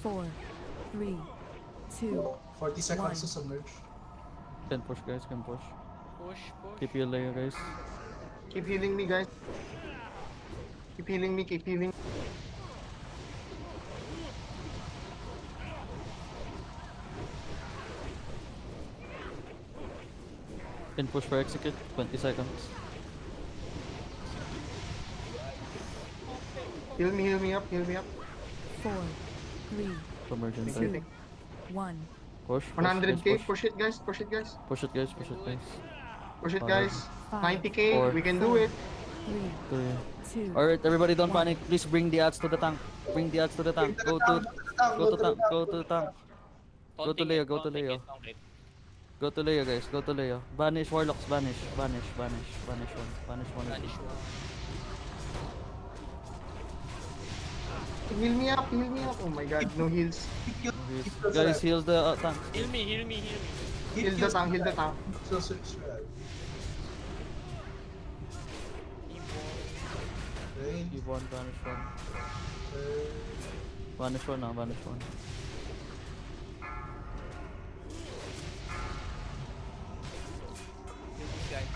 4, 3, 2, 40 seconds to One. submerge. Can push, guys. Can push. Push, push. Keep healing, guys. Keep healing me, guys. Keep healing me, keep healing. Can push for execute. 20 seconds. Heal me up, heal me up. 4, 3, Submersion Thank you, time. thank 1. Push. 100k, Push. push it, guys, push it, guys. Push it, guys. Push it, guys. Push it, Five. guys. 90k, Four. we can do it. 3, 3. 2, Alright, everybody don't panic. Please bring the ads to the tank. Bring the ads to the tank. Go to tank. Go to tank. Go to Leo. Go to Leo. Go to Leo, guys. Go to Leo. Banish warlocks. Banish. Banish. Banish. Banish one. Banish one. Vanish one. Heal me up, heal me up. Oh my god, no heals. Guys, heal the tank. Heal me, heal me, heal me. Heal the tank, heal the tank. So switch. Okay. Give one. Banish one. Banish one now. Banish one. Heal these guys.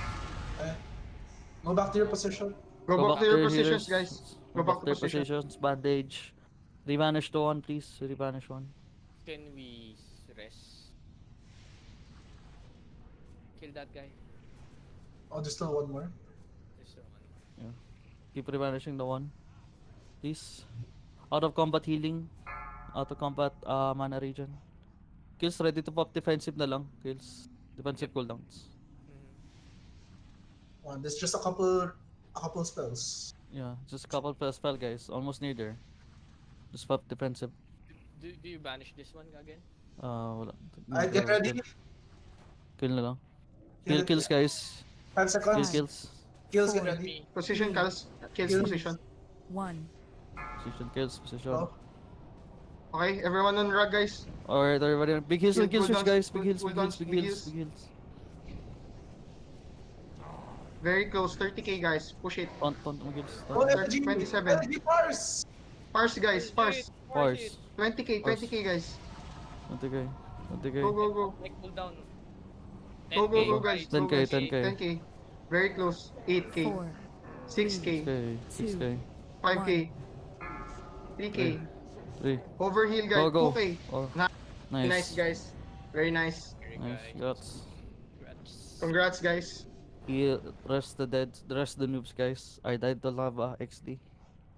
Go back to your position. Go back to your positions, healers. guys. Go back to your positions. Bandage. Rebanish to one, please. Rebanish one. Can we rest? Kill that guy. Oh, there's still one more. This one. Yeah. Keep rebanishing the one. Please. Out of combat healing. Out of combat mana regen. Kills ready to pop defensive na lang. Kills. Defensive cooldowns. There's just a couple spells. Yeah. Just a couple per spell, guys. Almost near there. Just pop defensive. Do you banish this one again? Wala. I get ready. Kill na lang. Kill kills, guys. 5 Kill seconds. kills. Kills, get Four. ready. Position, kills. Kills Heal. position. 1. Position kills. Position. Oh, Okay, everyone on rug, guys. Alright, everybody. Big heals and Kill kill switch, cooldowns, guys. Big heals, big heals, cooldowns, big big heals, heals. big heals. Very close, 30k, guys. Push it. Taunt, big heals. oh, Taunt. energy. 27. Energy bars. Parse, guys, parse. Force. 20k, 20k, guys. 20k. 20k. Go, go, go. Like cooldown. Go, go, go, guys. Go, 10k, guys. 10k. 10k. Very close. 8k. 4, 6k. 6k. 6k. 5k. 3k. 3. Overheal, guys. Go, go. 2k. Oh, Nice, nice. guys. Very nice. Very Nice. guys. Guts. Congrats. Congrats, guys. Heal, rest the dead, rest the noobs, guys. I died to lava XD.